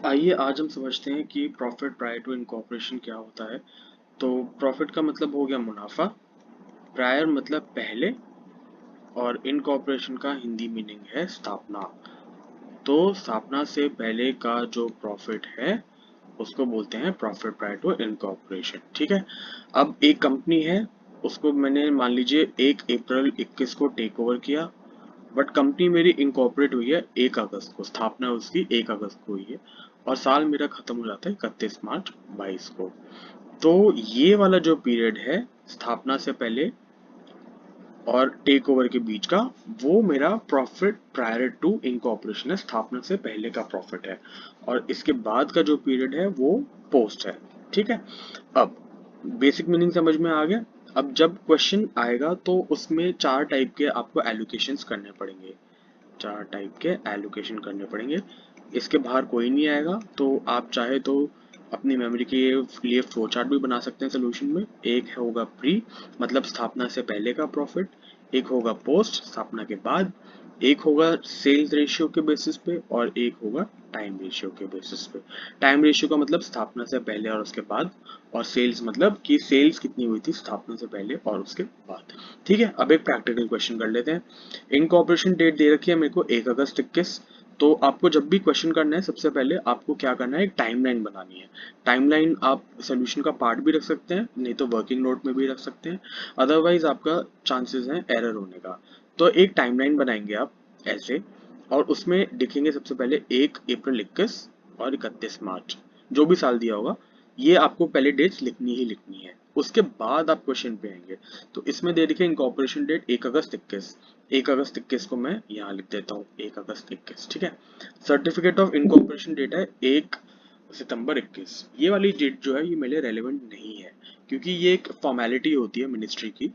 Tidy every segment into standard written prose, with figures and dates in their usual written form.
आइए आज हम समझते हैं कि प्रॉफिट प्रायर टू इनकॉर्पोरेशन क्या होता है। तो प्रॉफिट का मतलब हो गया मुनाफा, प्रायर मतलब पहले, और इनकॉर्पोरेशन का हिंदी मीनिंग है स्थापना। तो स्थापना से पहले का जो प्रॉफिट है उसको बोलते हैं प्रॉफिट प्रायर टू इनकॉर्पोरेशन। ठीक है। अब एक कंपनी है, उसको मैंने मान लीजिए 1 अप्रैल 21 को टेक ओवर किया, बट कंपनी मेरी इनकॉर्पोरेट हुई है 1 अगस्त को, स्थापना उसकी 1 अगस्त को हुई है, और साल मेरा खत्म हो जाता है 31 मार्च 22 को। तो ये वाला जो पीरियड है स्थापना से पहले और टेक ओवर के बीच का, वो मेरा प्रॉफिट प्रायर टू इनकॉर्पोरेशन है, स्थापना से पहले का प्रॉफिट है। और इसके बाद का जो पीरियड है वो पोस्ट है। ठीक है। अब बेसिक मीनिंग समझ में आ गया। अब जब क्वेश्चन आएगा तो उसमें 4 टाइप के आपको एलोकेशंस करने पड़ेंगे, 4 टाइप के एलोकेशन करने पड़ेंगे। इसके बाहर कोई नहीं आएगा। तो आप चाहे तो अपनी मेमोरी के लिए फ्लो चार्ट भी बना सकते हैं सोल्यूशन में। एक होगा प्री, मतलब स्थापना से पहले का प्रॉफिट, एक होगा पोस्ट, स्थापना के बाद, एक होगा सेल्स रेशियो के बेसिस पे, और एक होगा टाइम रेशियो के बेसिस पे। टाइम रेशियो का मतलब स्थापना से पहले और उसके बाद, और सेल्स मतलब कि सेल्स कितनी हुई थी स्थापना से पहले और उसके बाद। ठीक है। अब एक प्रैक्टिकल क्वेश्चन कर लेते हैं। इनकॉर्पोरेशन डेट दे रखी है मेरे को 1 अगस्त 21। तो आपको जब भी क्वेश्चन करना है सबसे पहले आपको क्या करना है, एक टाइमलाइन बनानी है। टाइमलाइन आप सोल्यूशन का पार्ट भी रख सकते हैं, नहीं तो वर्किंग नोट में भी रख सकते हैं, अदरवाइज आपका चांसेस है एरर होने का। तो एक टाइमलाइन बनाएंगे आप ऐसे, और उसमें लिखेंगे सबसे पहले 1 अप्रैल 21 और 31 मार्च, जो भी साल दिया होगा, ये आपको पहले डेट्स लिखनी ही लिखनी है। उसके बाद आप क्वेश्चन पे आएंगे। तो इसमें दे रखी है इनकॉर्पोरेशन डेट 1 अगस्त 21। 1 अगस्त 21 को मैं यहाँ लिख देता हूँ 1 अगस्त 21। ठीक है। सर्टिफिकेट ऑफ इनकॉर्पोरेशन डेट है 1 सितंबर 21। ये वाली डेट जो है ये मेरे लिए रेलेवेंट नहीं है, क्योंकि ये एक फॉर्मेलिटी होती है मिनिस्ट्री की।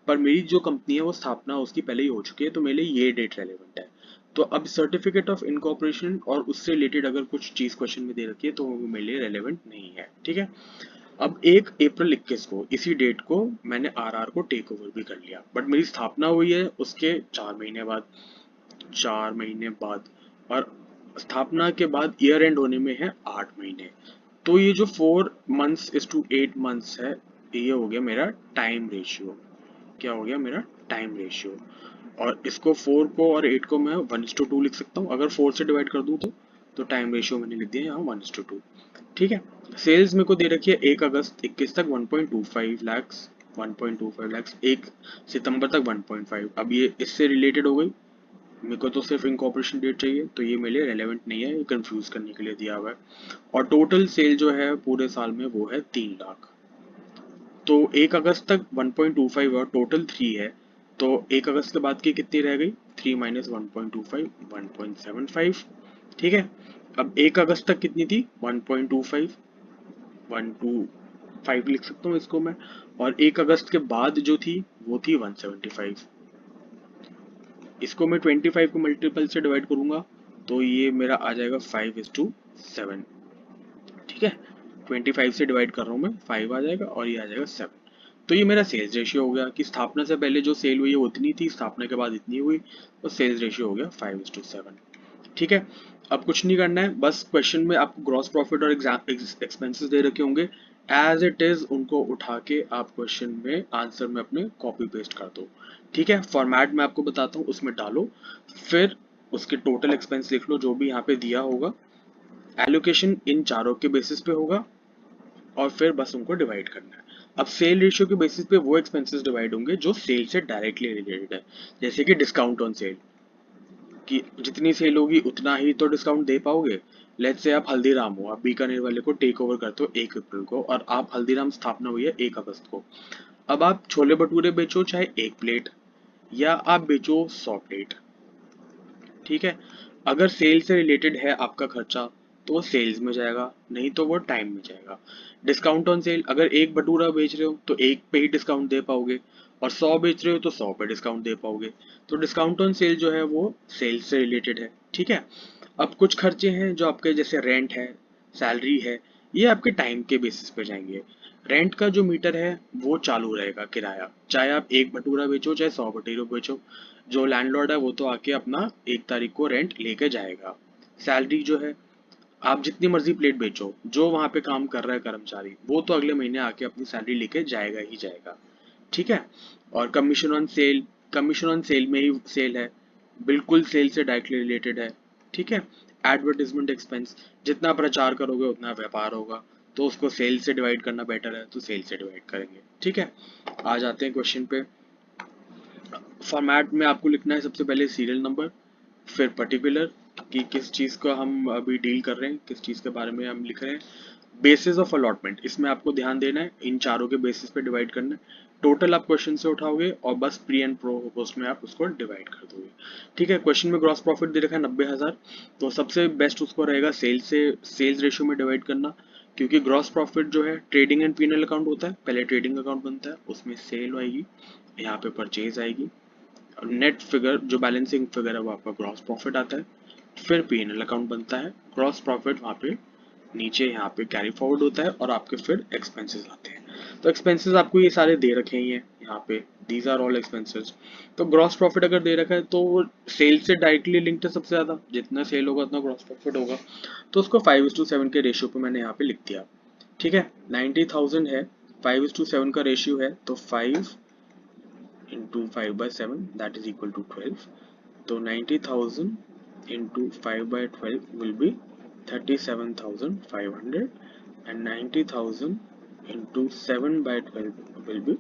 पर मेरी जो कंपनी है वो स्थापना उसकी पहले ही हो चुकी है, तो मेरे लिए ये डेट रेलेवेंट है। तो अब सर्टिफिकेट ऑफ इनकॉर्पोरेशन और उससे रिलेटेड अगर कुछ चीज क्वेश्चन में दे रखी है तो वो मेरे लिए रेलेवेंट नहीं है। ठीक है। अब 1 अप्रैल 21 को, इसी डेट को, मैंने आरआर को टेक ओवर भी कर लिया, बट मेरी स्थापना हुई है उसके 4 महीने बाद, 4 महीने बाद, और स्थापना के बाद ईयर एंड होने में है 8 महीने। तो ये जो 4 मंथ्स इज टू 8 मंथ्स है, ये हो गया मेरा टाइम रेशियो। क्या हो गया मेरा टाइम रेशियो। और इसको 4 को और 8 को मैं 1:2 लिख सकता हूँ, अगर 4 से डिवाइड कर दूँ तो टाइम रेशियो मैंने लिख दिया यहाँ 1:2। ठीक है। सेल्स मेरे को दे रखी है 1 अगस्त 21 तक 1.25 लाख, 1.25 लाख, 1 सितंबर तक 1.5। अब ये इससे रिलेटेड हो गई, मेरे को तो सिर्फ इनकॉर्पोरेशन डेट चाहिए, तो ये मेरे लिए रेलेवेंट नहीं है, ये कंफ्यूज करने के लिए दिया हुआ है। और टोटल सेल जो है पूरे साल में वो है 3 लाख। तो 1 अगस्त तक 1.25 और टोटल 3 है। तो 1 अगस्त के बाद की कितनी रह गई, 3 माइनस 1.25, 1.75। ठीक है। अब 1 अगस्त तक कितनी थी, 1.25, 125 लिख सकता हूँ इसको मैं। और 1 अगस्त के बाद जो थी वो थी 175। इसको मैं 25 को मल्टीपल से डिवाइड करूंगा तो ये मेरा आ जाएगा 5:7। ठीक है। 25 से डिवाइड कर रहा हूँ मैं, 5 आ जाएगा और ये आ जाएगा 7। तो ये मेरा सेल्स रेशियो हो गया कि स्थापना से पहले जो सेल हुई है वो इतनी थी, स्थापना के बाद इतनी हुई, तो सेल्स रेशियो हो गया 5:7। ठीक है। अब कुछ नहीं करना है, बस क्वेश्चन में आपको ग्रॉस प्रॉफिट और एक्सपेंसेस दे रखे होंगे, एज इट इज उनको उठा के आप क्वेश्चन में आंसर में अपने कॉपी पेस्ट कर दो। ठीक है। फॉर्मेट मैं आपको बताता हूँ, उसमें डालो, फिर उसके टोटल एक्सपेंस लिख लो जो भी यहाँ पे दिया होगा, एलोकेशन इन चारों के बेसिस पे होगा, और फिर बस उनको डिवाइड करना है। अब सेल रेशियो के बेसिस पे वो एक्सपेंसेस डिवाइड होंगे जो सेल से डायरेक्टली रिलेटेड है, जैसे कि डिस्काउंट ऑन सेल, कि जितनी सेल होगी उतना ही तो डिस्काउंट दे पाओगे। लेट्स से आप हल्दीराम हो, आप बीकानेर वाले को टेक ओवर करते हो 1 अप्रैल को, और आप हल्दीराम स्थापना हुई है 1 अगस्त को। अब आप छोले भटूरे बेचो चाहे 1 प्लेट, या आप बेचो 100 प्लेट। ठीक है। अगर सेल से रिलेटेड है आपका खर्चा तो वो सेल्स में जाएगा, नहीं तो वो टाइम में जाएगा। डिस्काउंट ऑन सेल, अगर एक भटूरा बेच रहे हो तो एक पे ही डिस्काउंट दे पाओगे, और 100 बेच रहे हो तो 100 पे डिस्काउंट दे पाओगे। तो डिस्काउंट ऑन सेल जो है वो सेल्स से रिलेटेड है। ठीक है। अब कुछ खर्चे हैं जो आपके, जैसे रेंट है, सैलरी है, ये आपके टाइम के बेसिस पे जाएंगे। रेंट का जो मीटर है वो चालू रहेगा, किराया, चाहे आप एक भटूरा बेचो चाहे 100 भटूरे बेचो, जो लैंडलॉर्ड है वो तो आके अपना 1 तारीख को रेंट लेके जाएगा। सैलरी जो है, आप जितनी मर्जी प्लेट बेचो, जो वहां पे काम कर रहा है कर्मचारी वो तो अगले महीने आके अपनी सैलरी लेके जाएगा ही जाएगा, ठीक है। और कमीशन ऑन सेल में ही सेल है, बिल्कुल सेल से डायरेक्टली रिलेटेड है, ठीक है। एडवर्टीजमेंट एक्सपेंस, जितना प्रचार करोगे उतना व्यापार होगा, तो उसको सेल से डिवाइड करना बेटर है, तो सेल से डिवाइड करेंगे, ठीक है। आ जाते हैं क्वेश्चन पे। फॉर्मेट में आपको लिखना है सबसे पहले सीरियल नंबर, फिर पर्टिकुलर कि किस चीज़ का हम अभी डील कर रहे हैं, किस चीज़ के बारे में हम लिख रहे हैं। बेसिस ऑफ अलॉटमेंट, इसमें आपको ध्यान देना है, इन चारों के बेसिस पे डिवाइड करना है। टोटल आप क्वेश्चन से उठाओगे और बस प्री एंड प्रो पोस्ट में आप उसको डिवाइड कर दोगे, ठीक है। क्वेश्चन में ग्रॉस प्रॉफिट दे रखा है 90,000, तो सबसे बेस्ट उसको रहेगा सेल्स रेशियो में डिवाइड करना, क्योंकि ग्रॉस प्रॉफिट जो है ट्रेडिंग एंड पीनल अकाउंट होता है, पहले ट्रेडिंग अकाउंट बनता है, उसमें सेल आएगी, यहाँ पे परचेज आएगी, नेट फिगर जो बैलेंसिंग फिगर है वो आपका ग्रॉस प्रॉफिट आता है, फिर पीएनएल अकाउंट बनता है, ग्रॉस प्रॉफिट वहाँ पे नीचे यहाँ पे कैरी फॉरवर्ड होता है, और आपके फिर एक्सपेंसेस आते हैं। तो एक्सपेंसेस आपको ये सारे दे रखे ही हैं यहाँ पे, दीज आर ऑल एक्सपेंसेस। तो ग्रॉस प्रॉफिट अगर दे रखा है तो सेल से डायरेक्टली लिंक्ड है, सबसे ज्यादा जितना सेल होगा उतना ग्रॉस प्रॉफिट होगा, तो उसको 5:7 के रेशियो पे मैंने यहाँ पे लिख दिया, ठीक है। 90,000 है, 5:7 का रेशियो है, तो 5 into 5 by 7 that is equal to 12. So 90,000 into 5 by 12 will be 37,500, and 90,000 into 7 by 12 will be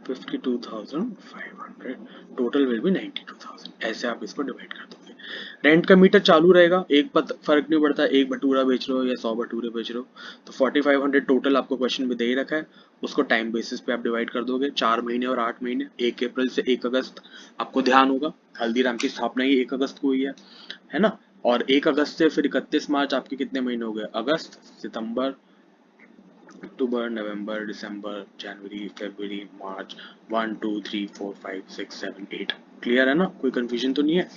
52,500. Total will be 92,000। ऐसे आप इसको डिवाइड कर दोगे। रेंट का मीटर चालू रहेगा, फर्क नहीं पड़ता एक भटूरा बेच रहे हो या 100 भटूरे बेच रहे हो, तो 4500 टोटल आपको क्वेश्चन में दे ही रखा है, उसको टाइम बेसिस पे आप डिवाइड कर दोगे, 4 महीने और 8 महीने, 1 अप्रैल से 1 अगस्त। आपको ध्यान होगा हल्दीराम की स्थापना ही 1 अगस्त को हुई है ना। और 1 अगस्त से फिर 31 मार्च आपके कितने महीने हो गए, अगस्त, सितंबर, अक्टूबर, नवंबर, दिसंबर, जनवरी, फरवरी, मार्च, 1 2 3 4 5 6 7 8। क्लियर है ना, कोई कंफ्यूजन तो नहीं है।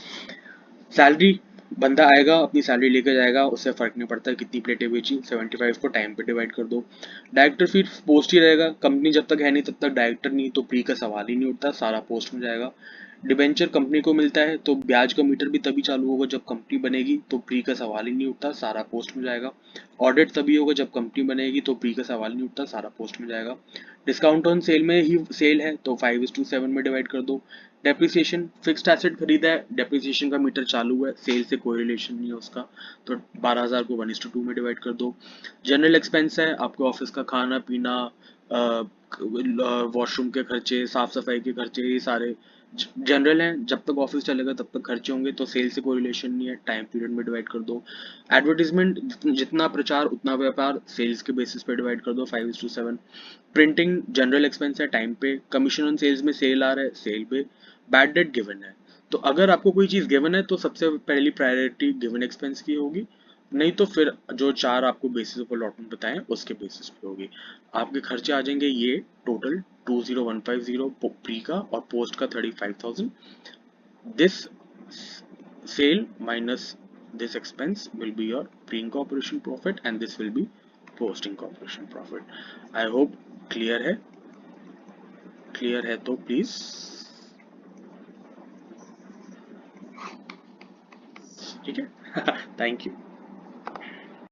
सैलरी, बंदा आएगा अपनी सैलरी लेकर जाएगा, उससे फर्क नहीं पड़ता है कितनी प्लेटें बेची, 75 को टाइम पे डिवाइड कर दो। डायरेक्टर फीस पोस्ट ही रहेगा, कंपनी जब तक है नहीं तब तक डायरेक्टर नहीं, तो प्री का सवाल ही नहीं उठता, सारा पोस्ट में जाएगा। डिबेंचर कंपनी को मिलता है, तो ब्याज का मीटर भी तभी चालू होगा जब कंपनी बनेगी, तो प्री का सवाल ही नहीं उठता, सारा पोस्ट में जाएगा। ऑडिट तभी होगा जब कंपनी बनेगी, तो प्री का सवाल नहीं उठता, सारा पोस्ट में जाएगा। डिस्काउंट ऑन सेल में ही सेल है, तो 5:7 में डिवाइड कर दो। डेप्रिसिएशन, फिक्स्ड एसेट खरीदा है, डेप्रिसिएशन का मीटर चालू है, सेल से कोई रिलेशन नहीं है उसका, तो 12,000 को 1:2 में डिवाइड कर दो। जनरल एक्सपेंस है, आपके ऑफिस का खाना पीना, वॉशरूम के खर्चे, साफ सफाई के खर्चे, ये सारे जनरल हैं, जब तक ऑफिस चलेगा तब तक खर्चे होंगे, तो सेल से कोई रिलेशन नहीं है, टाइम पीरियड में डिवाइड कर दो। एडवर्टीजमेंट, जितना प्रचार उतना व्यापार, सेल्स के बेसिस पे डिवाइड कर दो 5:7। प्रिंटिंग जनरल एक्सपेंस है, टाइम पे। कमीशन ऑन सेल्स में सेल आ रहा है, सेल पे। बैड डेट गिवन है, तो अगर आपको कोई चीज गिवन है तो सबसे पहली प्रायोरिटी गिवन एक्सपेंस की होगी, नहीं तो फिर जो चार आपको बेसिस ऑफ अलॉटमेंट बताएं उसके बेसिस पे होगी। आपके खर्चे आ जाएंगे ये टोटल 20,150 प्री का, और पोस्ट का 35,000। This sale minus this expense will be your pre-incorporation profit, and this will be post-incorporation profit. I hope clear है, क्लियर है तो प्लीज, ठीक है। Thank you.